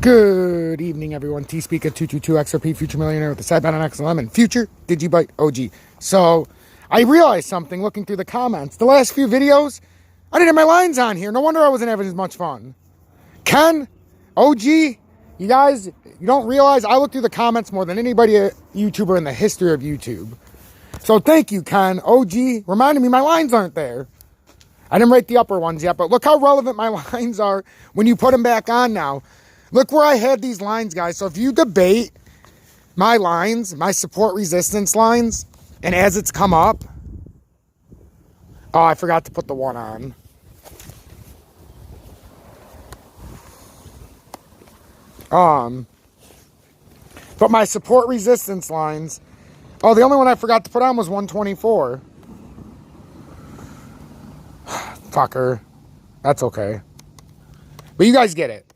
Good evening, everyone. T-Speaker 222 XRP Future Millionaire with the side bet on XLM and Future Digibyte OG. So, I realized something looking through the comments. The last few videos, I didn't have my lines on here. No wonder I wasn't having as much fun. Ken, OG, you guys, you don't realize I look through the comments more than anybody YouTuber in the history of YouTube. So thank you, Ken, OG, reminding me my lines aren't there. I didn't write the upper ones yet, but look how relevant my lines are when you put them back on now. Look where I had these lines, guys. So if you debate my lines, my support resistance lines, and as it's come up, oh, I forgot to put the one on. But my support resistance lines, oh, the only one I forgot to put on was 124. Fucker. That's okay. But you guys get it.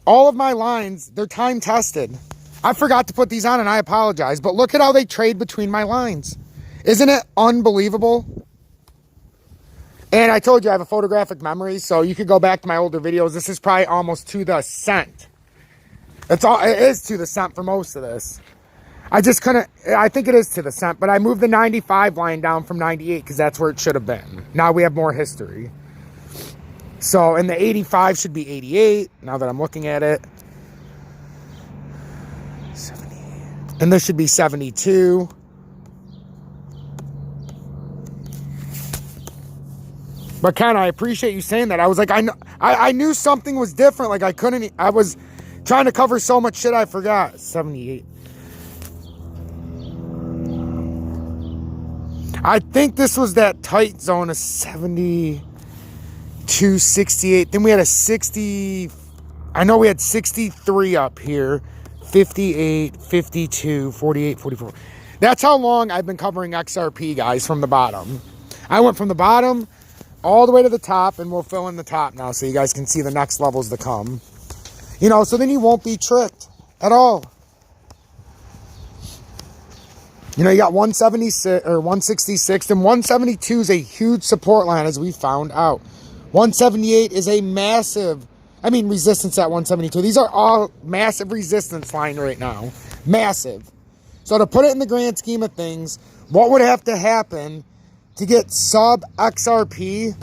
All of my lines, they're time tested. I forgot to put these on and I apologize, but look at how they trade between my lines. Isn't it unbelievable? And I told you I have a photographic memory, so you could go back to my older videos. This is probably almost to the cent. It is to the cent for most of this. I just couldn't, I think it is to the cent, but I moved the 95 line down from 98 because that's where it should have been. Now we have more history. So, and the 85 should be 88, now that I'm looking at it. 78. And this should be 72. But Ken, I appreciate you saying that. I was like, I knew something was different. Like I was trying to cover so much shit I forgot. 78. I think this was that tight zone of 70. 268. Then we had a 60. I know we had 63 up here. 58, 52, 48, 44. That's how long I've been covering XRP, guys, from the bottom. I went from the bottom all the way to the top, and we'll fill in the top now so you guys can see the next levels to come. You know, so then you won't be tricked at all. You know, you got 176 or 166, and 172 is a huge support line, as we found out. 178 is a massive, resistance at 172. These are all massive resistance line right now. Massive. So to put it in the grand scheme of things, what would have to happen to get sub XRP,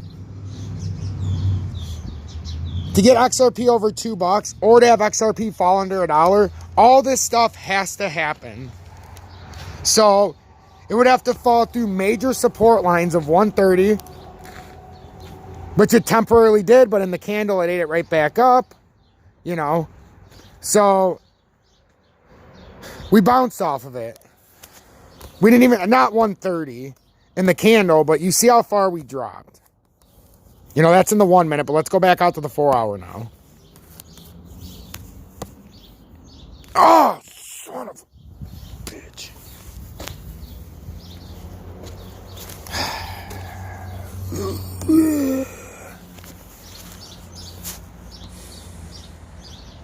to get XRP over $2, or to have XRP fall under $1? All this stuff has to happen. So it would have to fall through major support lines of 130, which it temporarily did, but in the candle, it ate it right back up, you know. So we bounced off of it. We didn't even, not 130 in the candle, but you see how far we dropped. You know, that's in the 1 minute, but let's go back out to the 4 hour now. Oh, son of a bitch.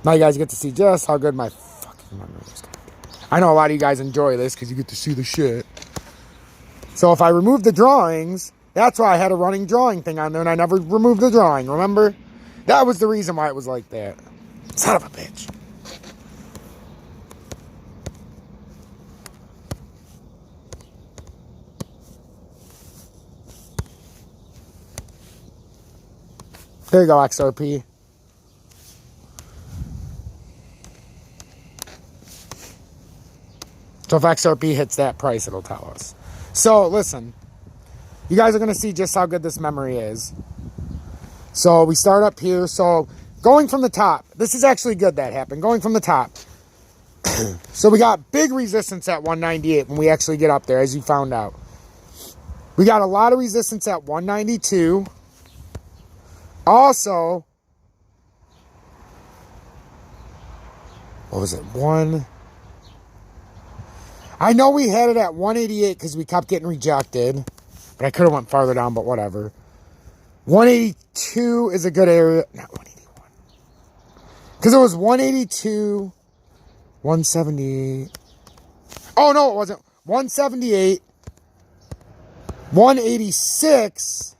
Now you guys get to see just how good my fucking memory is. I know a lot of you guys enjoy this because you get to see the shit. So if I remove the drawings, that's why I had a running drawing thing on there and I never removed the drawing, remember? That was the reason why it was like that. Son of a bitch. There you go, XRP. So if XRP hits that price, it'll tell us. So listen, you guys are going to see just how good this memory is. So we start up here. So going from the top, this is actually good that happened. Going from the top. So we got big resistance at 198 when we actually get up there, as you found out. We got a lot of resistance at 192. Also, what was it? I know we had it at 188 because we kept getting rejected. But I could have went farther down, but whatever. 182 is a good area. Not 181. Because it was 182, 178. Oh, no, it wasn't. 178, 186,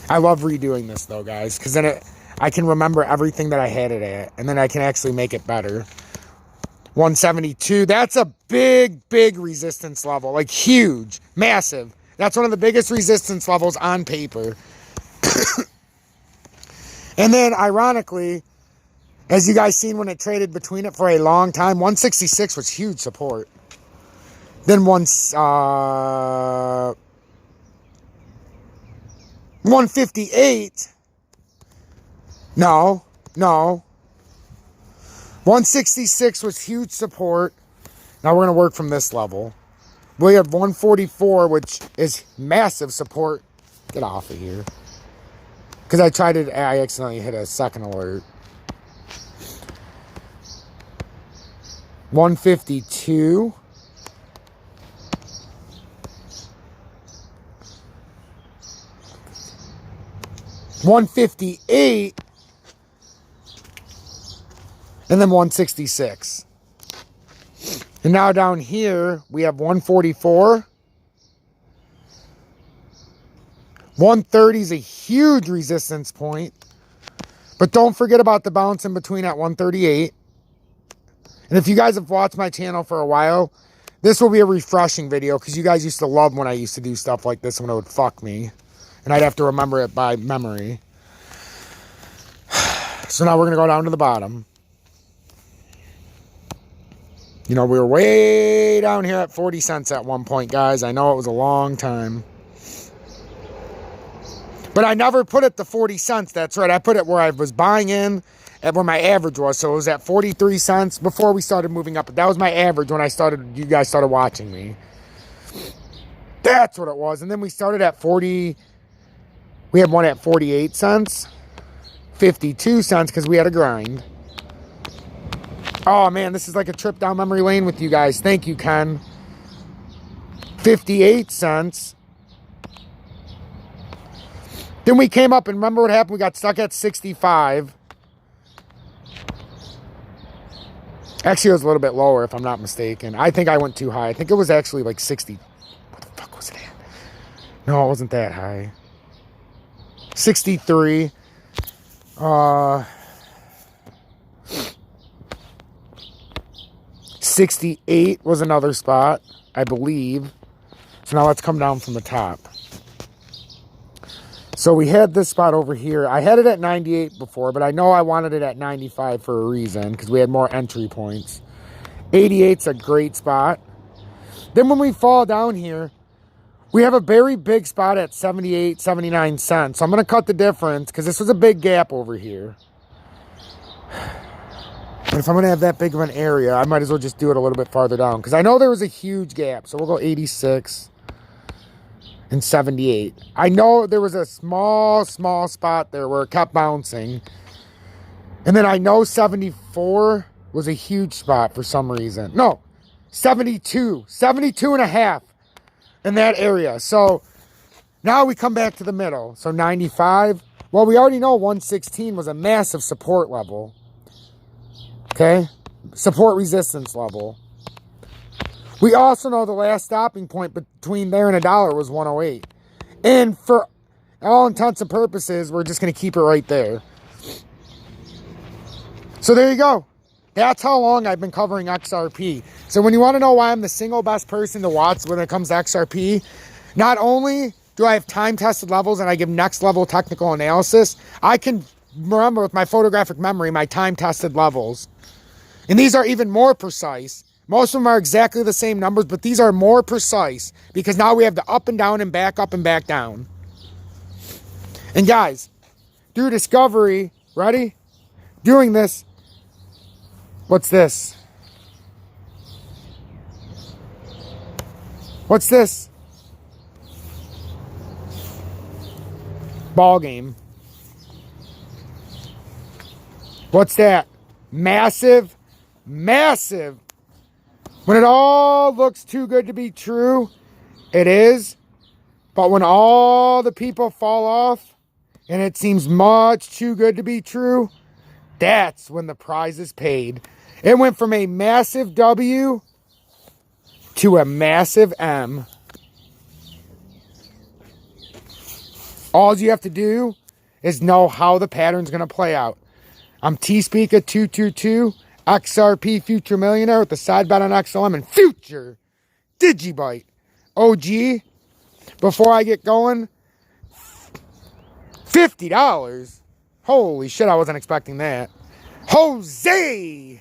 I love redoing this though, guys, because then I can remember everything that I had it at, and then I can actually make it better. 172, that's a big, big resistance level, like huge, massive. That's one of the biggest resistance levels on paper. And then, ironically, as you guys seen when it traded between it for a long time, 166 was huge support. Then 158, no. 166 was huge support. Now we're going to work from this level. We have 144, which is massive support. Get off of here. Because I accidentally hit a second alert. 152. 158. And then 166. And now down here, we have 144. 130 is a huge resistance point. But don't forget about the bounce in between at 138. And if you guys have watched my channel for a while, this will be a refreshing video because you guys used to love when I used to do stuff like this when it would fuck me. And I'd have to remember it by memory. So now we're going to go down to the bottom. You know, we were way down here at 40 cents at one point, guys. I know it was a long time. But I never put it to 40 cents. That's right. I put it where I was buying in at where my average was. So it was at 43 cents before we started moving up. But that was my average when you guys started watching me. That's what it was. And then we started at 40. We had one at 48 cents. 52 cents because we had a grind. Oh, man, this is like a trip down memory lane with you guys. Thank you, Ken. 58 cents. Then we came up, and remember what happened? We got stuck at 65. Actually, it was a little bit lower, if I'm not mistaken. I think I went too high. I think it was actually like 60. What the fuck was it at? No, it wasn't that high. 63. 68 was another spot, I believe. So now let's come down from the top. So we had this spot over here. I had it at 98 before, but I know I wanted it at 95 for a reason because we had more entry points. 88's a great spot. Then when we fall down here, we have a very big spot at 78, 79 cents. So I'm going to cut the difference because this was a big gap over here. But if I'm going to have that big of an area, I might as well just do it a little bit farther down. Because I know there was a huge gap. So we'll go 86 and 78. I know there was a small spot there where it kept bouncing. And then I know 74 was a huge spot for some reason. No, 72 and a half in that area. So now we come back to the middle. So 95. Well, we already know 116 was a massive support level. Okay, support resistance level. We also know the last stopping point between there and $1 was 108. And for all intents and purposes, we're just going to keep it right there. So there you go. That's how long I've been covering XRP. So when you want to know why I'm the single best person to watch when it comes to XRP, not only do I have time-tested levels and I give next-level technical analysis, I can remember with my photographic memory my time-tested levels. And these are even more precise. Most of them are exactly the same numbers, but these are more precise because now we have the up and down and back up and back down. And guys, through discovery, ready? Doing this. What's this? What's this? Ball game. What's that? Massive. When it all looks too good to be true, it is. But when all the people fall off and it seems much too good to be true, that's when the prize is paid. It went from a massive W to a massive M. All you have to do is know how the pattern's going to play out. I'm T-Speaker 222, XRP Future Millionaire with the side bet on XLM and Future Digibite. OG, before I get going, $50. Holy shit, I wasn't expecting that. Jose,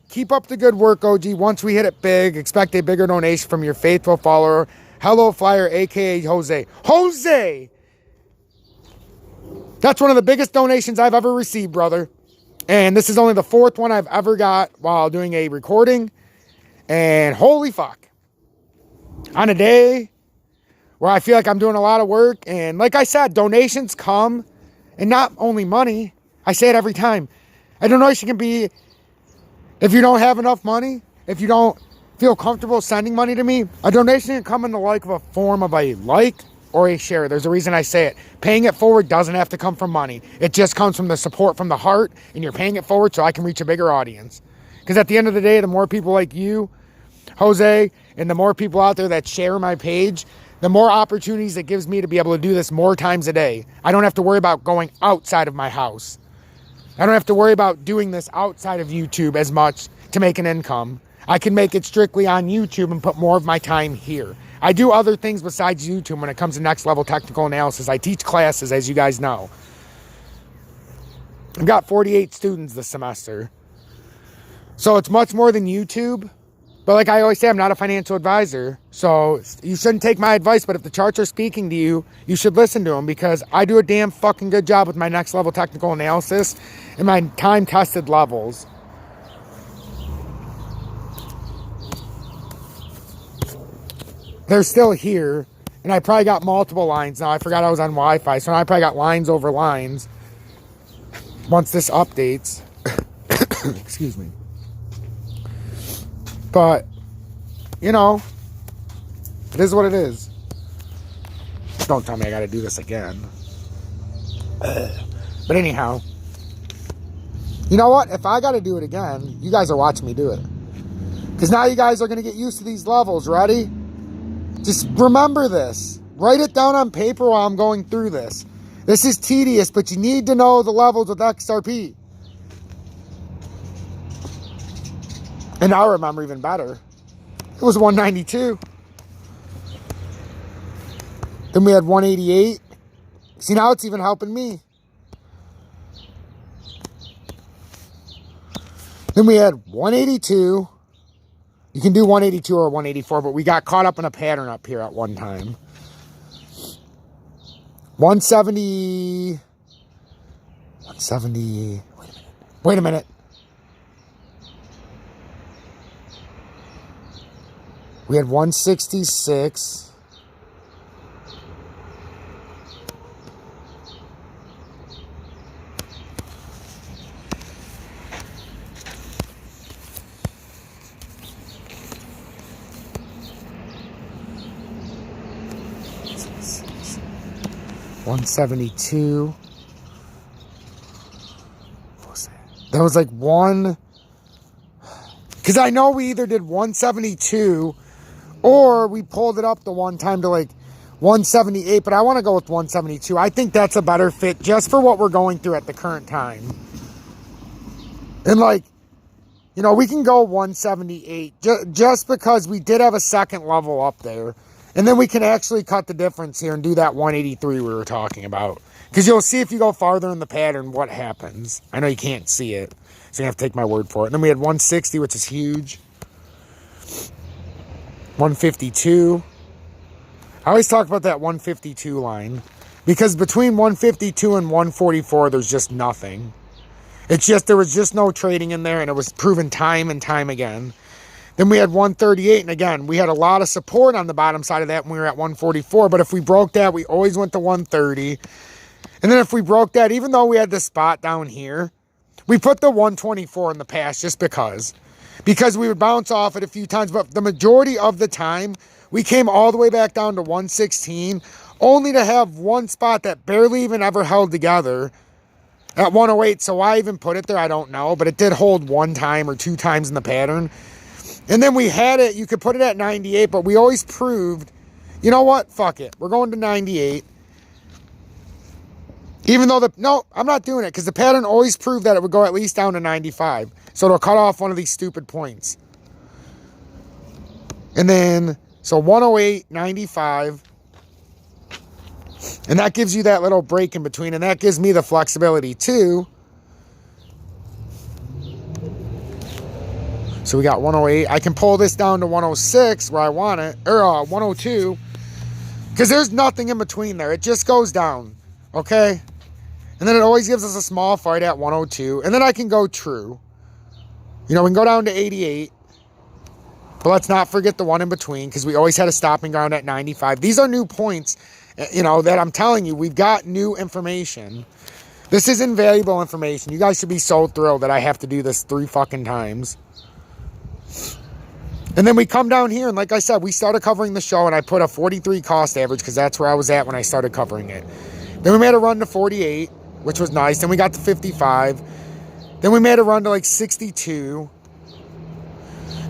keep up the good work, OG. Once we hit it big, expect a bigger donation from your faithful follower, Hello Flyer, aka Jose, that's one of the biggest donations I've ever received, brother. And this is only the 4th one I've ever got while doing a recording. And holy fuck. On a day where I feel like I'm doing a lot of work, and like I said, donations come, and not only money. I say it every time. A donation can be, if you don't have enough money, if you don't feel comfortable sending money to me, a donation can come in the form of a like or a share. There's a reason I say it. Paying it forward doesn't have to come from money. It just comes from the support from the heart, and you're paying it forward so I can reach a bigger audience. Because at the end of the day, the more people like you, Jose, and the more people out there that share my page, the more opportunities it gives me to be able to do this more times a day. I don't have to worry about going outside of my house. I don't have to worry about doing this outside of YouTube as much to make an income. I can make it strictly on YouTube and put more of my time here. I do other things besides YouTube when it comes to next level technical analysis. I teach classes, as you guys know. I've got 48 students this semester. So it's much more than YouTube. But like I always say, I'm not a financial advisor. So you shouldn't take my advice. But if the charts are speaking to you, you should listen to them, because I do a damn fucking good job with my next level technical analysis and my time-tested levels. They're still here. And I probably got multiple lines now. I forgot I was on Wi-Fi. So now I probably got lines over lines once this updates. Excuse me. But, you know, it is what it is. Don't tell me I got to do this again. But anyhow, you know what? If I got to do it again, you guys are watching me do it. Because now you guys are going to get used to these levels. Ready? Just remember this. Write it down on paper while I'm going through this. This is tedious, but you need to know the levels with XRP. And I remember even better. It was 192. Then we had 188. See, now it's even helping me. Then we had 182. You can do 182 or 184, but we got caught up in a pattern up here at one time. 170. 170. Wait a minute. We had 166. $172. What was that? That was like one. Because I know we either did 172 or we pulled it up the one time to like 178, but I want to go with 172. I think that's a better fit just for what we're going through at the current time. And like, you know, we can go 178 just because we did have a second level up there. And then we can actually cut the difference here and do that 183 we were talking about. Because you'll see if you go farther in the pattern what happens. I know you can't see it, so you have to take my word for it. And then we had 160, which is huge. 152. I always talk about that 152 line. Because between 152 and 144, there's just nothing. It's just, there was just no trading in there, and it was proven time and time again. Then we had 138, and again, we had a lot of support on the bottom side of that when we were at 144, but if we broke that, we always went to 130. And then if we broke that, even though we had this spot down here, we put the 124 in the past just because we would bounce off it a few times, but the majority of the time, we came all the way back down to 116, only to have one spot that barely even ever held together at 108. So why even put it there, I don't know, but it did hold one time or two times in the pattern. And then we had it, you could put it at 98, but we always proved You know what? Fuck it. We're going to 98. Even though no, I'm not doing it because the pattern always proved that it would go at least down to 95. So it'll cut off one of these stupid points. And then, so 108, 95. And that gives you that little break in between. And that gives me the flexibility too. So we got 108. I can pull this down to 106 where I want it. Or 102. Because there's nothing in between there. It just goes down. Okay? And then it always gives us a small fight at 102. And then I can go true. You know, we can go down to 88. But let's not forget the one in between. Because we always had a stopping ground at 95. These are new points, you know, that I'm telling you. We've got new information. This is invaluable information. You guys should be so thrilled that I have to do this 3 fucking times. And then we come down here. And like I said, we started covering the show. And I put a 43 cost average. Because that's where I was at when I started covering it. Then we made a run to 48. Which was nice. Then we got to 55. Then we made a run to like 62.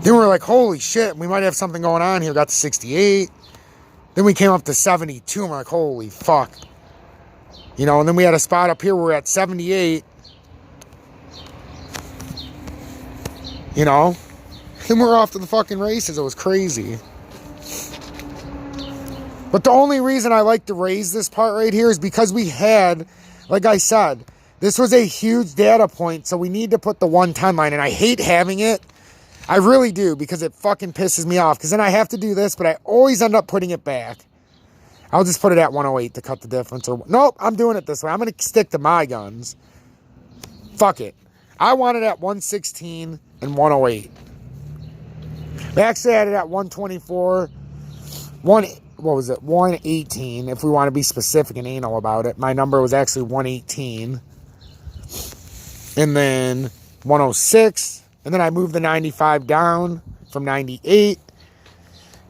Then we were like, holy shit, we might have something going on here. Got to 68. Then we came up to 72. And we're like, holy fuck. You know, and then we had a spot up here where we're at 78. You know. Then we're off to the fucking races. It was crazy. But the only reason I like to raise this part right here is because we had... Like I said, this was a huge data point, so we need to put the 110 line, and I hate having it. I really do, because it fucking pisses me off, because then I have to do this, but I always end up putting it back. I'll just put it at 108 to cut the difference. Or nope, I'm doing it this way. I'm going to stick to my guns. Fuck it. I want it at 116 and 108. We actually had it at 124, what was it, 118, if we want to be specific and anal about it. My number was actually 118. And then 106. And then I moved the 95 down from 98.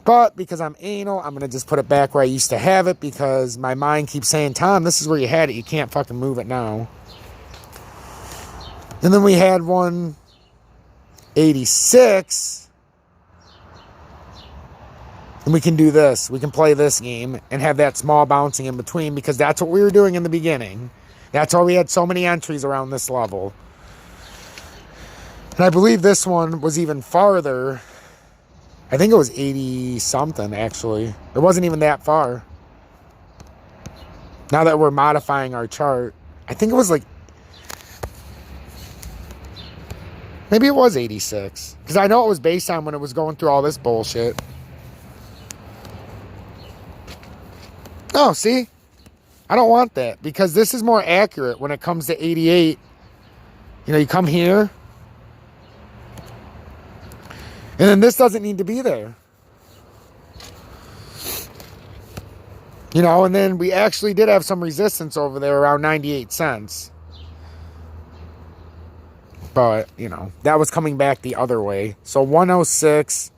But because I'm anal, I'm going to just put it back where I used to have it. Because my mind keeps saying, Tom, this is where you had it. You can't fucking move it now. And then we had 186. And we can do this. We can play this game and have that small bouncing in between because that's what we were doing in the beginning. That's why we had so many entries around this level. And I believe this one was even farther. I think it was 80 something actually. It wasn't even that far. Now that we're modifying our chart, I think it was like, maybe it was 86. Because I know it was based on when it was going through all this bullshit. Oh, see? I don't want that because this is more accurate when it comes to 88. You know, you come here. And then this doesn't need to be there. You know, and then we actually did have some resistance over there around 98 cents. But, you know, that was coming back the other way. So 106.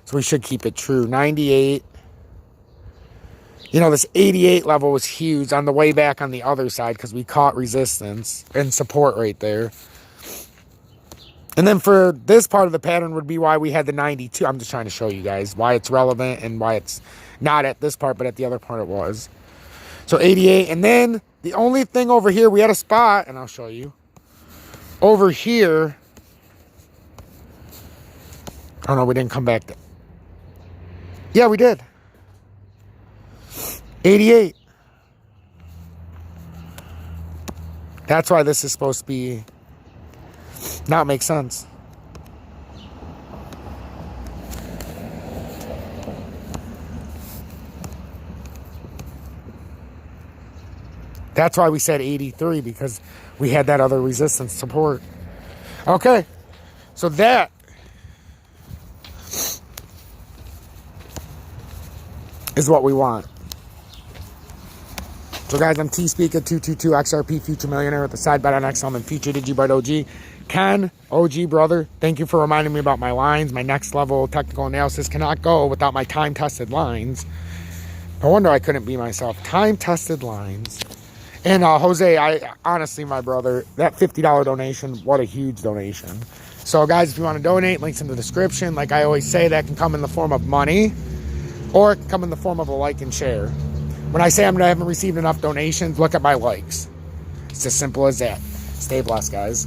So we should keep it true. 98. You know, this 88 level was huge on the way back on the other side because we caught resistance and support right there. And then for this part of the pattern would be why we had the 92. I'm just trying to show you guys why it's relevant and why it's not at this part, but at the other part it was. So 88. And then the only thing over here, we had a spot, and I'll show you. Over here. Oh, no, we didn't come back. Yeah, we did. 88. That's why this is supposed to be not make sense. That's why we said 83 because we had that other resistance support. Okay. So that is what we want. So guys, I'm T-Speaker 222 XRP Future Millionaire with the side bet on XM and Future DigiByte OG. Ken, OG brother, thank you for reminding me about my lines. My next level technical analysis cannot go without my time-tested lines. No wonder I couldn't be myself. Time-tested lines. And Jose, I honestly, my brother, that $50 donation, what a huge donation. So guys, if you want to donate, links in the description. Like I always say, that can come in the form of money. Or it can come in the form of a like and share. When I say I haven't received enough donations, look at my likes. It's as simple as that. Stay blessed, guys.